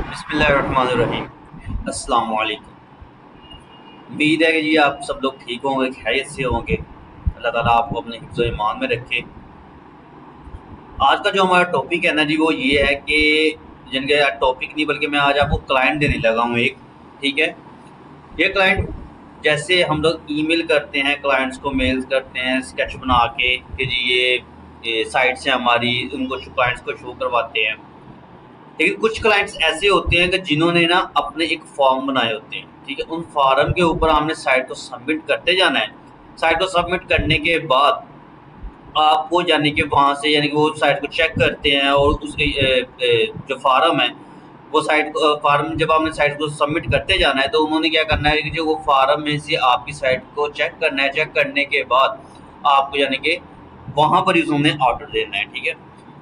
बिस्मिल्लाहिर्रहमानिर्रहीम। अस्सलाम वालेकुम। उम्मीद है कि जी आप सब लोग ठीक होंगे, खैरियत से होंगे। अल्लाह ताला आपको अपने हिफ्ज़ ईमान में रखे। आज का जो हमारा टॉपिक है ना जी, वो ये है कि जिनके टॉपिक नहीं बल्कि मैं आज आपको क्लाइंट देने लगा हूँ एक। ठीक है, ये क्लाइंट जैसे हम लोग ईमेल करते हैं, क्लाइंट्स को मेल्स करते हैं स्केच बना के कि जी ये साइट्स हैं हमारी, उनको क्लाइंट्स को शो करवाते हैं। लेकिन कुछ क्लाइंट्स ऐसे होते हैं कि जिन्होंने ना अपने एक फॉर्म बनाए होते हैं। ठीक है, उन फॉर्म के ऊपर हमने साइट को सबमिट करते जाना है। साइट को सबमिट करने के बाद आपको यानी कि वहाँ से यानी कि वो साइट को चेक करते हैं और उसके जो फार्म है वो साइट फार्म जब आपने साइट को सबमिट करते जाना है तो उन्होंने क्या करना है कि जो वो फार्म में से आपकी साइट को चेक करना है। चेक करने के बाद आपको यानी कि वहाँ पर ही उन्होंने ऑर्डर देना है। ठीक है,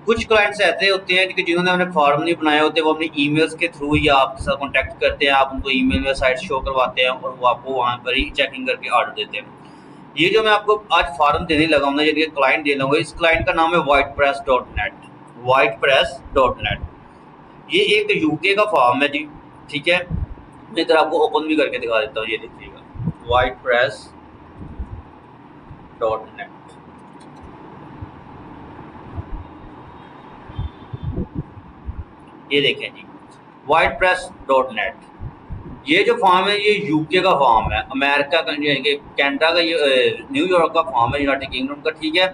कुछ क्लाइंट्स ऐसे होते हैं कि जिन्होंने अपने फॉर्म नहीं बनाए होते, वो अपनी ईमेल्स के थ्रू ही आपके साथ कॉन्टैक्ट करते हैं। आप उनको ईमेल में साइट शो करवाते हैं और वो आपको वहाँ पर ही चेकिंग करके ऑर्डर देते हैं। ये जो मैं आपको आज फॉर्म देने लगा हूँ ना, यानी कि क्लाइंट देना होगा, इस क्लाइंट का नाम है WhitePress.net। WhitePress.net ये एक यूके का फॉर्म है जी। ठीक है, मैं इधर आपको ओपन भी करके दिखा देता हूँ, ये देखिएगा WhitePress.net। ये देखें जी, WhitePress.net। ये जो फॉर्म है ये यूके का फॉर्म है, अमेरिका का, कनाडा का, ये न्यूयॉर्क का फॉर्म है, यूनाइटेड किंगडम का। ठीक है,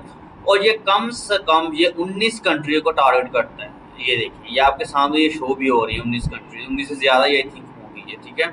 और ये कम से कम ये 19 कंट्रियों को टारगेट करता है। ये देखिए, ये आपके सामने ये शो भी हो रही है 19 कंट्री, 19 से ज़्यादा ये थिंक होगी ये। ठीक है,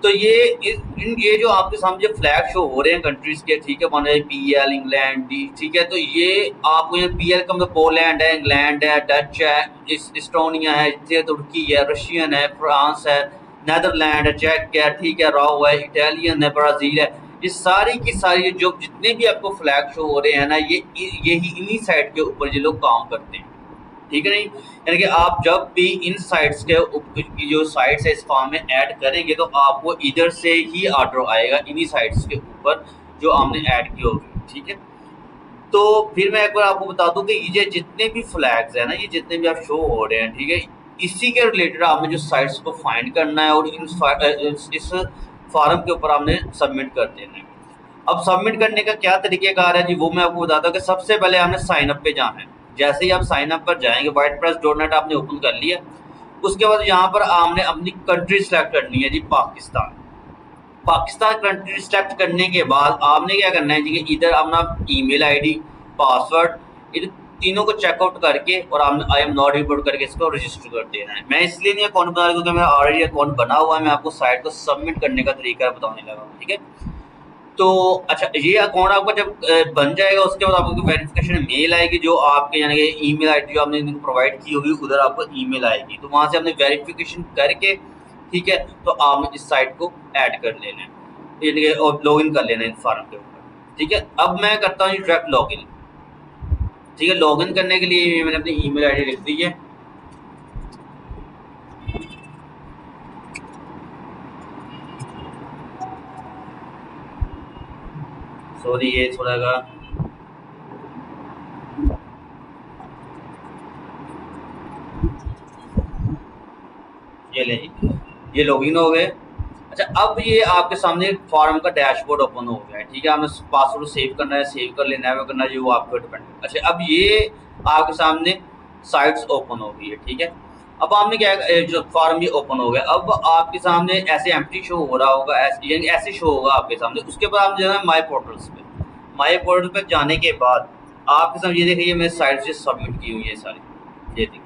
तो ये जो आपके सामने फ्लैग शो हो रहे हैं कंट्रीज के। ठीक है, मान PL इंग्लैंड डी। ठीक है, तो ये आपको ये PL का मतलब पोलैंड है, इंग्लैंड है, डच है, इस्टोनिया है, तुर्की है, रशियन है, फ्रांस है, नेदरलैंड है, चेक है, ठीक है, राव है, इटालियन है, ब्राज़ील है। ये सारी की सारी जो जितने भी आपको फ्लैग शो हो रहे हैं ना, यही इन्हीं साइट के ऊपर ये लोग काम करते हैं। ठीक है नहीं, यानी कि आप जब भी इन साइट्स के जो साइट्स है इस फॉर्म में ऐड करेंगे तो आपको इधर से ही ऑर्डर आएगा, इन्हीं साइट्स के ऊपर जो आपने ऐड की होगी। ठीक है, तो फिर मैं एक बार आपको बता दूं कि ये जितने भी फ्लैग्स हैं ना, ये जितने भी आप शो हो रहे हैं, ठीक है, इसी के रिलेटेड आपने जो साइट्स को फाइंड करना है और इस फॉर्म के ऊपर आपने सबमिट कर देना है। अब सबमिट करने का क्या तरीकेकार है जी, वो मैं आपको बताता हूँ कि सबसे पहले हमने साइन अप पे जाना है। जैसे ही आप साइन अप पर जाएंगे, WhitePress.net आपने ओपन कर लिया, उसके बाद यहाँ पर आपने अपनी कंट्री सेलेक्ट करनी है जी, पाकिस्तान। पाकिस्तान कंट्री सेलेक्ट करने के बाद आपने क्या करना है जी, कि इधर अपना ईमेल आईडी, पासवर्ड, इन तीनों को चेकआउट करके और आपने आई एम नॉट रिपोर्ट करके इसको रजिस्टर कर देना है। मैं इसलिए नहीं अकाउंट बना रहा क्योंकि मेरा ऑलरेडी अकाउंट बना हुआ है। मैं आपको साइट को सबमिट करने का तरीका बताने लगा हूँ। ठीक है, तो अच्छा, ये अकाउंट आपका जब बन जाएगा उसके बाद आपको वेरिफिकेशन मेल आएगी, जो आपके यानी कि ईमेल आईडी जो आपने इनको प्रोवाइड की होगी उधर आपको ईमेल आएगी, तो वहाँ से आपने वेरिफिकेशन करके, ठीक है, तो आपने इस साइट को ऐड कर लेना है, यानी कि और लॉगिन कर लेना है इन फॉर्म के ऊपर। ठीक है, अब मैं करता हूँ डायरेक्ट लॉगिन। ठीक है, लॉगिन करने के लिए मैंने अपनी ईमेल आईडी लिख दी है। सॉरी, ये थोड़ा सा ये ले जी, ये लॉगिन हो गए। अच्छा, अब ये आपके सामने फॉर्म का डैशबोर्ड ओपन हो गया है। ठीक है, आपने पासवर्ड सेव करना है, सेव कर लेना है, वो करना है, वो आपको डिपेंड है। अच्छा, अब ये आपके सामने साइट्स ओपन हो गई है। ठीक है, अब आपने क्या जो फॉर्म ये ओपन हो गया, अब आपके सामने ऐसे एम्प्टी शो हो रहा होगा, यानी ऐसे शो होगा आपके सामने। उसके बाद आप जो है माई पोर्टल्स पे, माई पोर्टल पे जाने के बाद आपके सामने ये देखिए, मेरे साइट्स जो सबमिट की हुई है सारी, ये देखिए।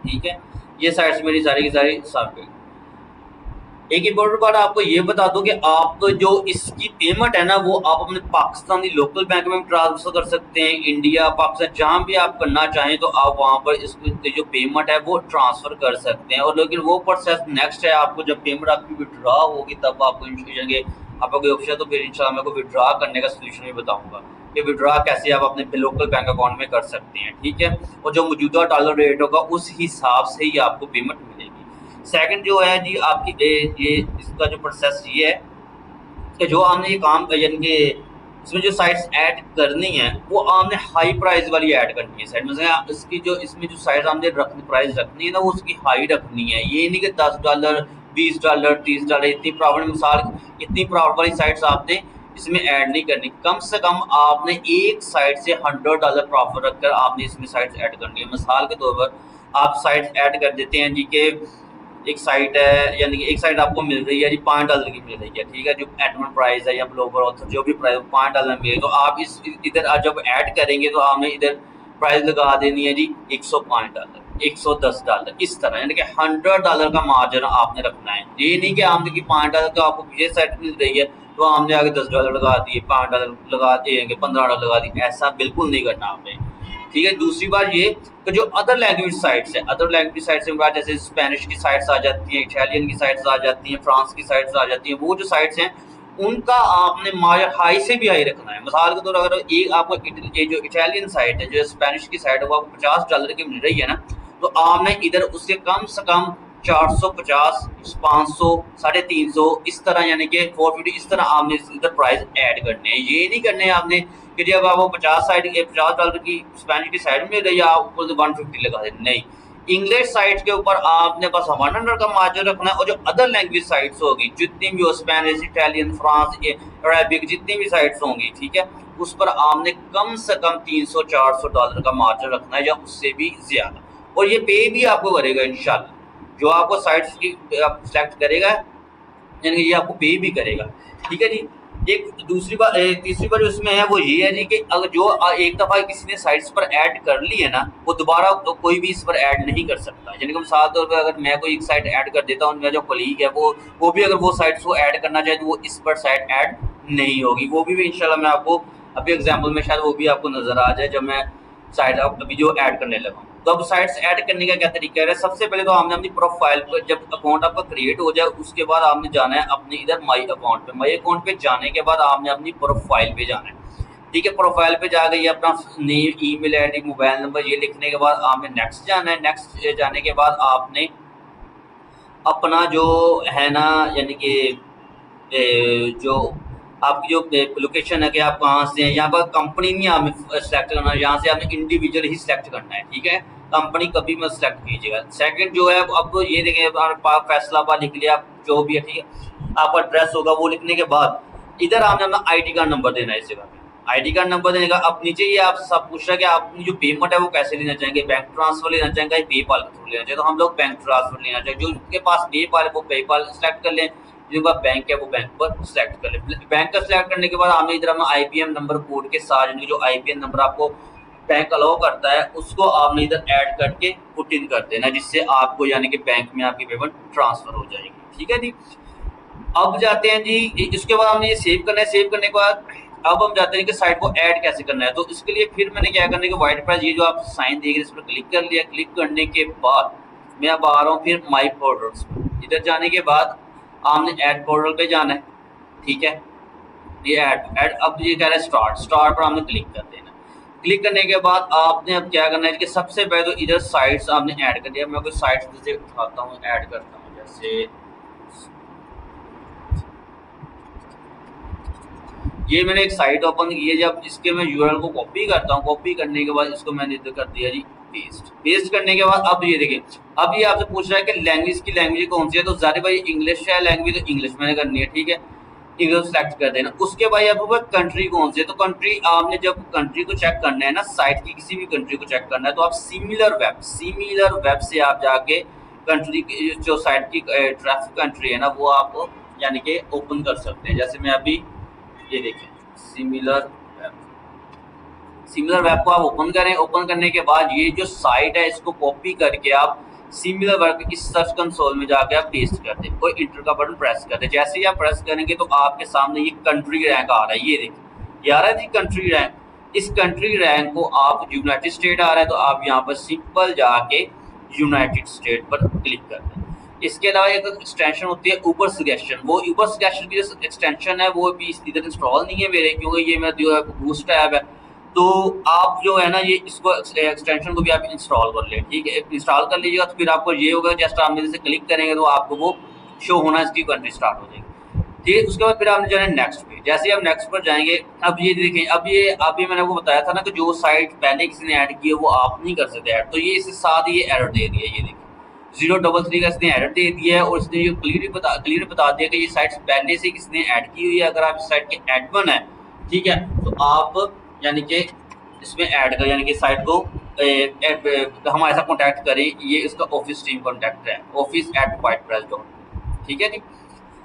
ठीक है, ये साइट्स मेरी सारी की सारी सबमिट। एक इम्पोर्टेंट बात आपको ये बता दूं कि आप जो इसकी पेमेंट है ना, वो आप अपने पाकिस्तानी लोकल बैंक में ट्रांसफर कर सकते हैं, इंडिया, पाकिस्तान, जहां भी आप करना चाहें तो आप वहां पर इसकी जो पेमेंट है वो ट्रांसफर कर सकते हैं। और लेकिन वो प्रोसेस नेक्स्ट है, आपको जब पेमेंट आपकी विड्रॉ होगी तब आपको आपका कोई ऑप्शन, तो फिर इंशाल्लाह मैं को विड्रॉ करने का सोल्यूशन भी बताऊंगा कि विड्रॉ कैसे आप अपने लोकल बैंक अकाउंट में कर सकते हैं। ठीक है, और जो मौजूदा डॉलर रेट होगा उस हिसाब से ही आपको पेमेंट मिलेगी। सेकंड जो है जी, आपकी ये इसका जो प्रोसेस ये है कि जो हमने ये काम यानी कि इसमें जो साइट्स ऐड करनी है वो आपने हाई प्राइस वाली ऐड करनी है साइट, मतलब इसकी जो इसमें जो साइट आपने प्राइस रखनी है ना वो उसकी हाई रखनी है। ये नहीं कि $10 $20 $30 इतनी प्रॉफिट, मिसाल इतनी प्रॉफिट वाली साइट्स आपने इसमें ऐड नहीं करनी। कम से कम आपने एक साइट से $100 प्रॉफिट रखकर आपने इसमें साइट्स ऐड करनी है। मिसाल के तौर पर आप साइट्स ऐड कर देते हैं जी के एक साइट है, यानी कि एक साइट आपको मिल रही है जी $5 की मिल रही है, ठीक है, जो एडमन प्राइस है या ग्लोबल ऑथर जो भी प्राइस $5 मिले, तो आप इस इधर जब ऐड करेंगे तो आपने इधर प्राइस लगा देनी है जी $105 $110 इस तरह, यानी कि $100 का मार्जिन आपने रखना है। ये नहीं कि आपने कि $5 का आपको ये साइट मिल रही है तो हमने आगे $10 लगा दिए, $5 लगा दिए, $15 लगा दिए, ऐसा बिल्कुल नहीं करना आपने, ठीक है। दूसरी बात ये कि जो अदर लैंग्वेज साइट्स है, अदर लैंग्वेज साइट्स में बात जैसे स्पेनिश की साइट्स आ जाती हैं, इटालियन की साइट्स आ जाती हैं, फ्रांस की साइट्स आ जाती हैं, वो जो साइट्स हैं उनका आपने मार्जिन हाई से भी हाई रखना है। मिसाल के तौर अगर एक आपको ये जो इटालियन साइट है, जो स्पेनिश की साइट है, वो आपको $50 की मिल रही है ना, तो आपने इधर उससे कम से कम 450 500 350 इस तरह, यानी कि 450 इस तरह आपने इधर प्राइस ऐड करने हैं। ये नहीं करने आपने कि जब आपको $50 की स्पेनिश की साइड में रही आप ऊपर से 150 लगा दें, नहीं। इंग्लिश साइट के ऊपर आपने बस 100 का मार्जिन रखना है, और जो अदर लैंग्वेज साइट्स होगी जितनी भी हो, स्पेनिश, इटालियन, फ्रांस, अरेबिक, जितनी भी साइट्स होंगी, ठीक है, उस पर आपने कम से कम $300-400 का मार्जिन रखना है या उससे भी ज्यादा, और ये पे भी आपको करेगा इंशाल्लाह। जो आपको साइट्स की सेलेक्ट करेगा यानी ये आपको पे भी करेगा, ठीक है जी। एक दूसरी बात तीसरी बात उसमें है वो ये है जी कि अगर जो एक दफ़ा किसी ने साइट्स पर ऐड कर ली है ना, वो दोबारा तो कोई भी इस पर ऐड नहीं कर सकता। यानी कि मिसाल तौर पर अगर मैं कोई एक साइट ऐड कर देता हूँ, मेरा जो कलीग है वो भी अगर वो साइट्स को ऐड करना चाहे तो वो इस पर साइट ऐड नहीं होगी। वो भी इंशाल्लाह मैं आपको अभी एग्जाम्पल में शायद वो भी आपको नज़र आ जाए जब मैं साइट अभी जो ऐड करने लगा हूँ। तो अब साइट्स ऐड करने का क्या तरीका है, सबसे पहले तो आपने अपनी प्रोफाइल पर, जब अकाउंट आपका क्रिएट हो जाए उसके बाद आपने जाना है अपने इधर माई अकाउंट पे जाने के बाद आपने अपनी प्रोफाइल पे जाना है, ठीक है। प्रोफाइल पे जा गई अपना name, email ID, mobile number, ये लिखने के बाद आपने नेक्स्ट जाना है। नेक्स्ट जाने के बाद आपने अपना जो है ना, यानी कि जो आपकी जो लोकेशन है कि आप कहाँ से हैं, यहाँ पर कंपनी नहीं आपने सेलेक्ट करना है, यहाँ से आपने इंडिविजुअल ही सिलेक्ट करना है, ठीक है, कंपनी कभी मत सेलेक्ट कीजिएगा। सेकंड जो है अब ये देखें, फैसलाबाद लिख लिया, जो भी है, ठीक है, आपका एड्रेस होगा वो लिखने के बाद इधर आपने अपना ID कार्ड नंबर देना है। इस जगह पे ID कार्ड नंबर देने का अब नीचे ये आप सब पूछ रहा है कि आपकी जो पेमेंट है वो कैसे लेना चाहेंगे, बैंक ट्रांसफर लेना चाहेंगे या पेपाल के थ्रू लेना चाहिए, तो हम लोग बैंक ट्रांसफर लेना चाहिए। जो उनके पास पेपाल है वो पेपाल सेलेक्ट कर लें, जिनके पास बैंक है वो बैंक पर सिलेक्ट कर ले। बैंक का सिलेक्ट करने के बाद आपने इधर अपना IBM नंबर कोड के साथ, यानी जो IBM नंबर आपको बैंक अलाउ करता है उसको आपने इधर ऐड करके पुट इन कर देना, जिससे आपको यानी कि बैंक में आपकी पेमेंट ट्रांसफर हो जाएगी, ठीक है जी। अब जाते हैं जी, इसके बाद हमने ये सेव करना है। सेव करने के बाद अब हम जाते हैं कि साइट को ऐड कैसे करना है। तो इसके लिए फिर मैंने क्या करना है कि वाइट प्राइस, ये जो आप साइन देख रहे हैं, इस पर क्लिक कर लिया। क्लिक करने के बाद मैं अब आ रहा हूँ फिर माई प्रोडक्ट्स, इधर जाने के बाद आपने ऐड पोर्टल पे जाना है, ठीक है। ये ऐड अब ये कह रहा है स्टार्ट पर आपने क्लिक कर देना। क्लिक करने के बाद आपने अब क्या करना है कि सबसे पहले तो इधर साइट्स आपने ऐड कर दिया। मैं कोई साइट्स जैसे उठाता हूँ, ऐड करता हूँ, जैसे ये मैंने एक साइट ओपन की है। जब इसके मैं URL को कॉपी करता हूँ, कॉपी करने के बाद इसको मैंने इधर कर दिया जी पेस्ट करने के बाद अब ये देखिए, अब ये आपसे पूछ रहा है कि लैंग्वेज कौन सी है, तो ज़ाहिर भाई इंग्लिश है लैंग्वेज, तो इंग्लिश मैंने करनी है, ठीक है, इंग्लिश सेलेक्ट कर देना। उसके बाद आपके पास कंट्री कौन सी है, तो कंट्री आपने जब कंट्री को चेक करना है ना, साइट की किसी भी कंट्री को चेक करना है, तो आप सिमिलर वेब से आप जाके कंट्री जो साइट की ट्रैफिक कंट्री है ना वो आप यानी कि ओपन कर सकते हैं। जैसे मैं अभी ये देखें सिमिलर वेब को आप ओपन करें। ओपन करने के बाद ये जो साइट है इसको कॉपी करके आप सिमिलर वेब इस सर्च कंसोल में जाके आप पेस्ट कर दें, कोई इंटर का बटन प्रेस कर दें। जैसे ही आप प्रेस करेंगे तो आपके सामने ये कंट्री रैंक आ रहा है, ये देखिए ये आ रहा है जी कंट्री रैंक। इस कंट्री रैंक को आप यूनाइटेड स्टेट आ रहा है तो आप यहाँ पर सिंपल जाके यूनाइटेड स्टेट पर क्लिक कर दें। इसके अलावा एक एक्सटेंशन होती है ऊपर सजेशन, वो ऊपर सजेशन की जो एक्सटेंशन है वो भी इधर इंस्टॉल नहीं है मेरे, क्योंकि ये मेरा जो है बूस्ट ऐप है। तो आप जो है ना ये इसको एक्सटेंशन को भी आप इंस्टॉल कर लें, ठीक है, इंस्टॉल कर लीजिएगा तो फिर आपको ये होगा जस्ट आप मेरे से क्लिक करेंगे तो आपको वो शो होना इसकी कंट्री स्टार्ट हो जाएगी। ठीक है। उसके बाद फिर आपने जाना है नेक्स्ट पे। जैसे ही आप नेक्स्ट पर जाएंगे, अब ये देखें, अब ये अभी मैंने आपको बताया था ना कि जो साइट पहले किसी ने ऐड की है वो आप नहीं कर सकते ऐड, तो ये इसके साथ ये एरर दे दिया। ये देखिए 033 का इसने एरर दे दिया है, और इसने ये क्लियर बता दिया कि ये साइट्स पहले से किसने ऐड की हुई है। अगर आप इस साइट के एडमिन है, ठीक है, तो आप यानी कि इसमें ऐड कर, यानी कि साइट को हमारे साथ कॉन्टैक्ट करें। ये इसका ऑफिस टीम कॉन्टैक्ट है, office@whitepress.net, ठीक है जी।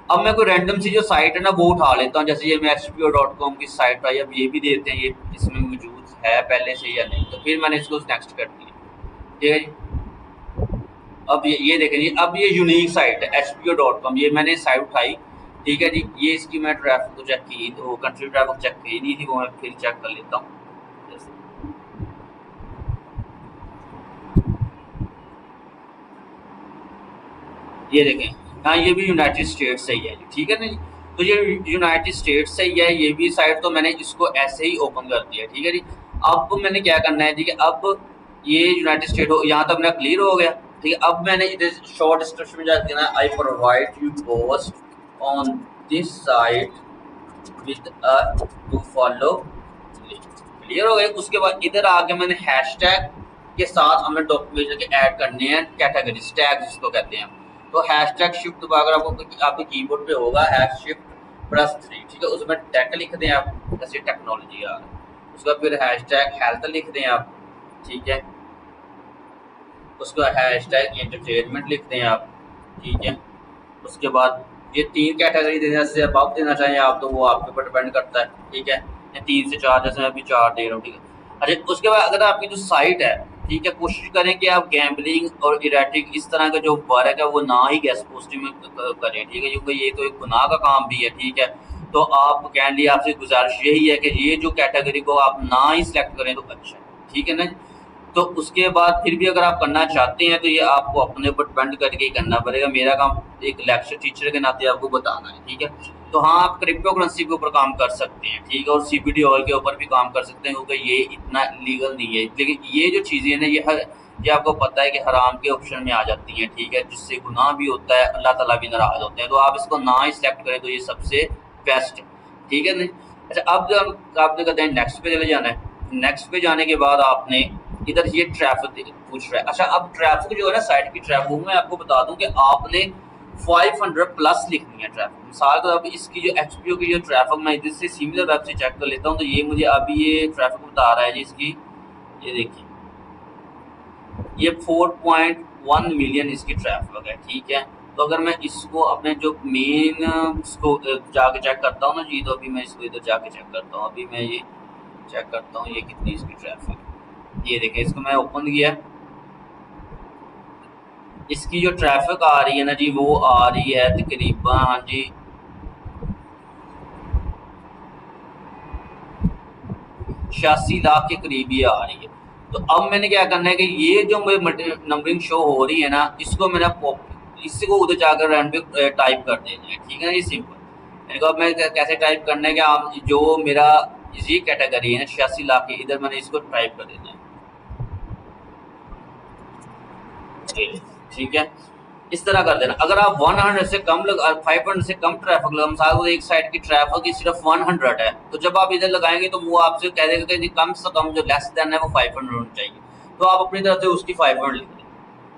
अब मैं कोई रैंडम सी जो साइट है ना वो उठा लेता हूँ, जैसे ये मैं hpo.com की साइट आई। अब ये भी देते हैं ये इसमें मौजूद है पहले से या नहीं, तो फिर मैंने इसको नेक्स्ट कर दिया, ठीक है जी। अब ये देखें जी, अब ये यूनिक साइट है hpo.com, ये मैंने साइट उठाई, ठीक है जी। ये इसकी मैं ट्रैफिक को चेक की, तो कंट्री ट्रैफिक चेक की नहीं थी, वो मैं फिर चेक कर लेता हूँ। ये देखें, हाँ ये भी यूनाइटेड स्टेट्स से ही है, ठीक है ना जी। तो ये यूनाइटेड स्टेट्स से ही है ये भी साइट, तो मैंने इसको ऐसे ही ओपन कर दिया, ठीक है जी। अब मैंने क्या करना है, ठीक है, अब ये यूनाइटेड स्टेट हो, यहाँ तक मेरा क्लियर हो गया, ठीक है। अब मैंने इधर शॉर्ट डिस्क्रिप्शन में जाकर देना, I provide you post on this site with a to follow, clear हो गया। उसके बाद इधर आके मैंने हैशटैग के साथ हमें डॉक्यूमेंट के ऐड करने हैं कैटेगरीज, टैग जिसको कहते हैं। तो हैशटैग शिफ्ट अगर आपको आपके कीबोर्ड पे होगा #shift+3, ठीक है, उसमें टैग लिख दें आप, जैसे टेक्नोलॉजी आ, उसका फिर #हेल्थ लिख दें आप, ठीक है। उसका #एंटरटेनमेंट लिख दें आप, ठीक है। उसके बाद ये 3 कैटेगरी देने से आप देना चाहें आप, तो वो आपके ऊपर डिपेंड करता है, ठीक है। 3 से 4, जैसे मैं अभी 4 दे रहा हूँ, ठीक है। अच्छा, उसके बाद अगर आपकी जो साइट है, ठीक है, कोशिश करें कि आप गैम्बलिंग और इरेटिक इस तरह का जो वर्क है वो ना ही गेस्ट पोस्टिंग में करें, ठीक है, क्योंकि ये तो एक गुनाह का काम भी है, ठीक है। तो आप काइंडली आपसे गुजारिश यही है कि ये जो कैटेगरी को आप ना ही सिलेक्ट करें तो अच्छा है, ठीक है ना। तो उसके बाद फिर भी अगर आप करना चाहते हैं तो ये आपको अपने ऊपर डिपेंड करके ही करना पड़ेगा। मेरा काम एक लेक्चर टीचर के नाते आपको बताना है, ठीक है। तो हाँ, आप क्रिप्टो करेंसी के ऊपर काम कर सकते हैं, ठीक है, और CBD ऑयल के ऊपर भी काम कर सकते हैं, क्योंकि ये इतना लीगल नहीं है। लेकिन ये जो चीज़ें हैं ना, ये आपको पता है कि हराम के ऑप्शन में आ जाती हैं, ठीक है, जिससे गुनाह भी होता है, अल्लाह ताला भी नाराज़ होते हैं। तो आप इसको ना ही सिलेक्ट करें तो ये सबसे बेस्ट है, ठीक है। नहीं, अच्छा, अब जब आपने कहते हैं नेक्स्ट पे चले जाना है। नेक्स्ट पे जाने के बाद आपने इधर ये ट्रैफिक पूछ रहा है। अच्छा, अब ट्रैफिक जो है ना, साइट की ट्रैफिक, मैं आपको बता दूं कि आपने 500+ लिखनी है ट्रैफिक। मिसाल तो अब इसकी जो HPO की जो ट्रैफिक, मैं इधर से सिमिलर वेब से चेक कर लेता हूँ, तो ये मुझे अभी ये ट्रैफिक बता रहा है जी इसकी, ये देखिए, ये 4.1 मिलियन इसकी ट्रैफिक है, ठीक है। तो अगर मैं इसको अपने जो मेन इसको जाके चेक करता हूँ ना जी, तो अभी मैं इसको इधर जाके चेक करता हूँ। अभी मैं ये चेक करता हूँ ये कितनी इसकी ट्रैफिक, ये देखें, इसको मैं ओपन किया, इसकी जो ट्रैफिक आ रही है ना जी, वो आ रही है तकरीबन, हाँ जी, 86 लाख के करीब ये आ रही है। तो अब मैंने क्या करना है कि ये जो मुझे नंबरिंग शो हो रही है ना, इसको मैंने इसको उधर जाकर रैंड पे टाइप कर देना है, ठीक है ना, ये सिंपल। मैंने कहा मैं कैसे टाइप करना है कि आप जो मेरा ये कैटेगरी है ना 86 लाख की, इधर मैंने इसको टाइप कर देना है, ठीक है। इस तरह कर देना। अगर आप 100 से कम 500 से कम ट्रैफिक लगा, मिसाल एक साइड की ट्रैफिक की सिर्फ 100 है, तो जब आप इधर लगाएंगे तो वो आपसे कह देगा कि कम से कम जो लेस देन है वो 500 होना चाहिए, तो आप अपनी तरफ से उसकी 500 लिख दें,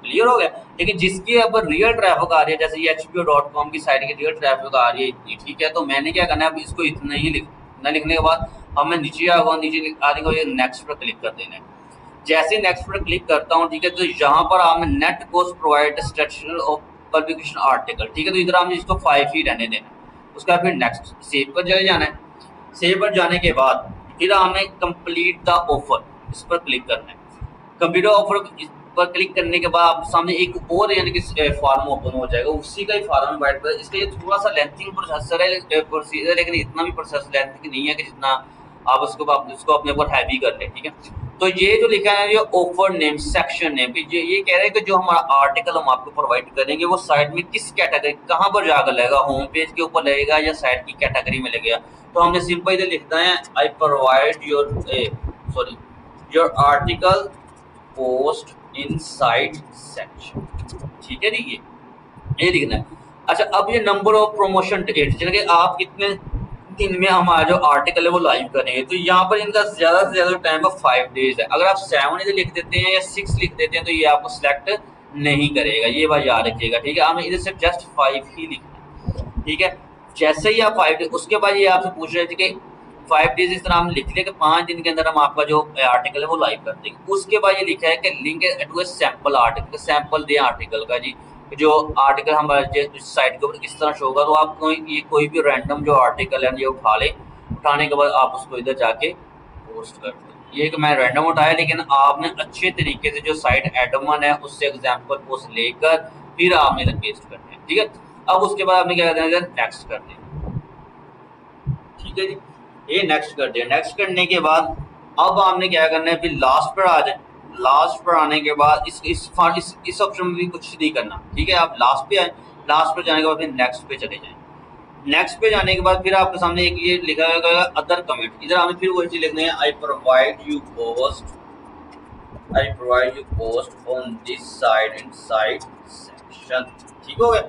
क्लियर हो गया। लेकिन जिसकी अब रियल ट्रैफिक आ रही है, जैसे ये hpo.com की साइट की रियल ट्रैफिक आ रही है इतनी, ठीक है, तो मैंने क्या करना है, अब इसको इतना ही लिखने के बाद अब मैं नीचे आऊँगा, नीचे आने को ये नेक्स्ट पर क्लिक कर देना है। जैसे नेक्स्ट पर क्लिक करता हूँ, ठीक है, तो यहाँ पर आपने net cost provide structure of publication article, ठीक है, तो इधर आपने इसको 5 ही रहने देना। उसका फिर नेक्स्ट सेव पर चले जाना है। सेव पर जाने के बाद फिर हमें कंप्लीट द ऑफर, इस पर क्लिक करना है। कंप्लीट ऑफर पर क्लिक करने के बाद आपके सामने एक और यानी कि फॉर्म ओपन हो जाएगा, उसी का ही फॉर्म वाइट पर। इसका ये थोड़ा सा लेंथी प्रोसेसर है, प्रोसीजर, लेकिन इतना भी प्रोसेस लेंथी नहीं है कि जितना आप उसको अपने ऊपर हैवी कर ले, ठीक है। तो ये जो लिखा है ये ऑफर नेम, सेक्शन नेम, ये कह रहे हैं कि जो हमारा आर्टिकल हम आपको प्रोवाइड करेंगे वो साइट में किस कैटेगरी, कहाँ पर जाकर लगेगा, होम पेज के ऊपर लगेगा या साइट की कैटेगरी में लगेगा। तो हमने सिंपल इधर लिखना है, I provide your article post in site section, ठीक है जी, ये लिखना है। अच्छा, अब ये नंबर ऑफ प्रमोशन टिकट, चलिए कि आप कितने दिन में हमारा जो आर्टिकल है वो लाइव करेंगे, तो यहाँ पर इनका ज़्यादा से ज़्यादा टाइम ऑफ 5 डेज है। अगर आप 7 इधर लिख देते हैं या 6 लिख देते हैं तो ये आपको सिलेक्ट नहीं करेगा, ये बात याद रखिएगा, ठीक है। हमें इधर से जस्ट 5 ही लिखना है, ठीक है। जैसे ही आप 5 डेज, उसके बाद ये आपसे पूछ रहे थे कि 5 डेज इस तरह हमने लिख लिया कि 5 दिन के अंदर हम आपका जो आर्टिकल है वो लाइव कर देंगे। उसके बाद ये लिखा है कि link to a sample article, sample दे आर्टिकल का जी, जो आर्टिकल हमारे साइट के ऊपर इस तरह शो होगा। तो आप कोई भी रैंडम जो आर्टिकल है ये उठा लें, उठाने के बाद आप उसको इधर जाके पोस्ट कर दें। ये कि मैं रैंडम उठाया, लेकिन आपने अच्छे तरीके से जो साइट एडमन है उससे एग्जाम्पल पोस्ट लेकर फिर आपने इधर पेस्ट करना है, ठीक है। अब उसके बाद आपने क्या करना है, इधर नेक्स्ट कर दें, ठीक है जी। ये नेक्स्ट कर दिया। नेक्स्ट करने के बाद अब आपने क्या करना है, फिर लास्ट पर आ जाए। लास्ट पर आने के बाद इस ऑप्शन में भी कुछ नहीं करना, ठीक है। आप लास्ट पे आए, लास्ट पर जाने के बाद फिर नेक्स्ट पे चले जाएं। नेक्स्ट पे जाने के बाद फिर आपके सामने एक ये लिखा होगा अदर कमेंट, इधर हमें फिर वही चीज लिखनी है, आई provide you post on this site in site section, ठीक हो गया।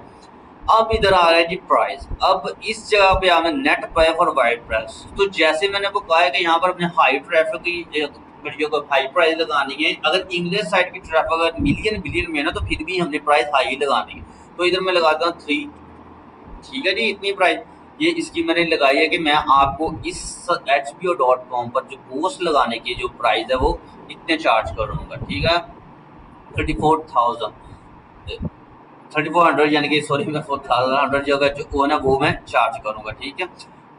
अब इधर आ रहा है जी प्राइस। अब इस जगह पे हमें नेट प्राइस फॉर वर्डप्रेस, तो जैसे मैंने आपको कहा है कि यहाँ पर अपने हाई ट्रैफिक की वीडियो को हाई प्राइस लगानी है। अगर इंग्लिश साइट की ट्रैफिक अगर मिलियन बिलियन में है ना, तो फिर भी हमने प्राइस हाई लगानी है। तो इधर मैं लगाता हूँ 3, ठीक है जी। इतनी प्राइस ये इसकी मैंने लगाई है कि मैं आपको इस hbo.com पर जो पोस्ट लगाने की जो प्राइस है वो इतने चार्ज करूँगा, ठीक है। 3400 यानी कि सॉरी मैं 4100 जगह जो है ना वो मैं चार्ज करूँगा, ठीक है।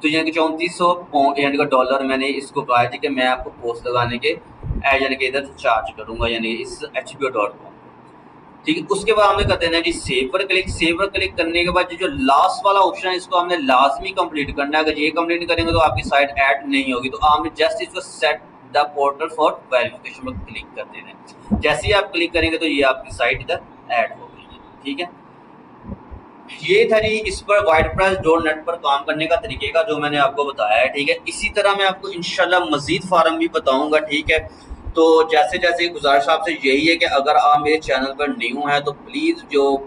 तो यानी कि 3400 यानी कि डॉलर मैंने इसको कहा है कि मैं आपको पोस्ट लगाने के यानी कि इधर चार्ज करूँगा, यानी इस hbo.com, ठीक है। उसके बाद हमने कर देना है जी सेव पर क्लिक। सेव पर क्लिक करने के बाद जो लास्ट वाला ऑप्शन है इसको हमने लाजमी कंप्लीट करना है। अगर ये कंप्लीट करेंगे तो आपकी साइट ऐड नहीं होगी। तो आपने जस्ट इसको set the portal for verification पर क्लिक कर देना है। जैसे ही आप क्लिक करेंगे तो ये आपकी साइट इधर ऐड हो गई है, ठीक है। ये था जी इस पर WordPress.net पर काम करने का तरीके का जो मैंने आपको बताया है, ठीक है। इसी तरह मैं आपको इंशाल्लाह मजीद फार्म भी बताऊंगा, ठीक है। तो जैसे जैसे गुजारिश आपसे यही है कि अगर आप मेरे चैनल पर न्यू हैं तो प्लीज़ जो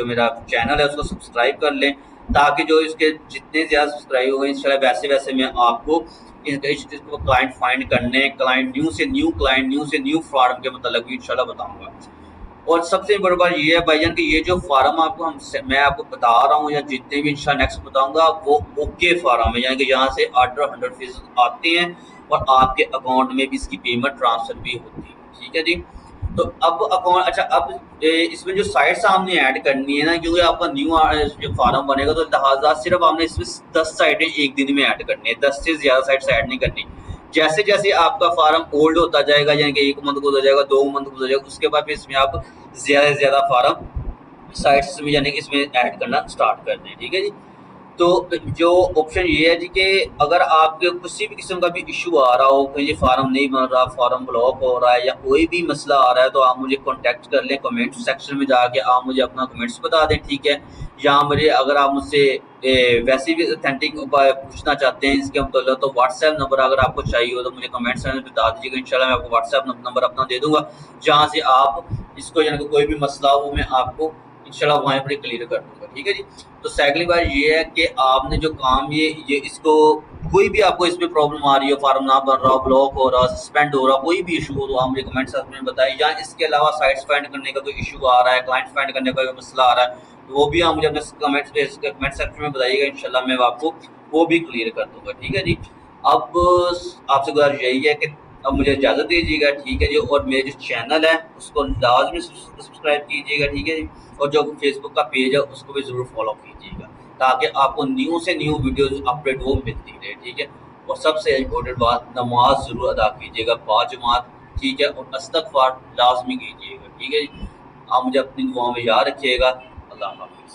मेरा चैनल है उसको सब्सक्राइब कर लें, ताकि जो इसके जितने ज़्यादा सब्सक्राइब होंगे इंशाल्लाह वैसे वैसे मैं आपको इसको क्लाइंट फाइंड करने, न्यू से न्यू फार्म के मतलब भी इंशाल्लाह बताऊँगा। और सबसे बड़ी बात ये है भाईजान कि ये जो फार्म आपको मैं आपको बता रहा हूँ या जितने भी इंशाल्लाह नेक्स्ट बताऊंगा वो ओके फार्म है, यानी कि यहाँ से ऑर्डर 100% आते हैं और आपके अकाउंट में भी इसकी पेमेंट ट्रांसफर भी होती है, ठीक है जी। तो अब अकाउंट अच्छा, अब इसमें जो साइट्स आपने ऐड करनी है ना, क्योंकि आपका न्यू जो फार्म बनेगा तो लिहाजा सिर्फ आपने इसमें 10 साइटें एक दिन में ऐड करनी है, 10 से ज़्यादा साइट्स ऐड नहीं करनी। जैसे जैसे आपका फार्म ओल्ड होता जाएगा, यानी कि 1 मंथ हो जाएगा, 2 मंथ हो जाएगा, उसके बाद फिर इसमें आप ज़्यादा से ज़्यादा फार्म साइट्स में यानी कि इसमें ऐड करना स्टार्ट कर दें, ठीक है जी। तो जो ऑप्शन ये है जी कि अगर आपके किसी भी किस्म का भी इशू आ रहा हो, कहीं फार्म नहीं बन रहा, फार्म ब्लॉक हो रहा है या कोई भी मसला आ रहा है, तो आप मुझे कांटेक्ट कर लें। कमेंट सेक्शन में जाके आप मुझे अपना कमेंट्स बता दें, ठीक है। या मुझे अगर आप मुझसे वैसे भी ऑथेंटिक पूछना चाहते हैं इसके मतलब, तो व्हाट्सएप नंबर अगर आपको चाहिए हो तो मुझे कमेंट सेक्शन में बता दीजिएगा, इंशाल्लाह मैं आपको व्हाट्सएप नंबर अपना दे दूँगा, जहाँ से आप इसको यानी कि कोई भी मसला हो मैं आपको इंशाल्लाह वहाँ पर क्लियर कर दूँगा, ठीक है जी। तो सेकंड बात ये है कि आपने जो काम ये इसको कोई भी आपको इसमें प्रॉब्लम आ रही हो, फार्म ना बन रहा हो, ब्लॉक हो रहा, सस्पेंड हो रहा, कोई भी इशू हो तो आप मुझे कमेंट सेक्शन में बताइए। या इसके अलावा साइट्स फाइंड करने का कोई इशू आ रहा है, क्लाइंट फाइंड करने का कोई मसला आ रहा है, तो वो भी आप मुझे अपने कमेंट सेक्शन में बताइएगा, इंशाल्लाह मैं आपको वो भी क्लियर कर दूँगा, ठीक है जी। अब आपसे गुजारिश यही है कि अब मुझे इजाज़त दीजिएगा, ठीक है जी। और मेरे जो चैनल है उसको लाजमी सब्सक्राइब कीजिएगा, ठीक है जी। और जो फेसबुक का पेज है उसको भी ज़रूर फॉलो कीजिएगा, ताकि आपको न्यू से न्यू वीडियोस अपडेट वो मिलती रहे, ठीक है। और सबसे इम्पोर्टेंट बात, नमाज ज़रूर अदा कीजिएगा 5 जमात, ठीक है। और इस्तग़फ़ार लाजमी कीजिएगा, ठीक है जी। आप मुझे अपनी दुआओं में याद रखिएगा। अल्लाह हाफ़िज़।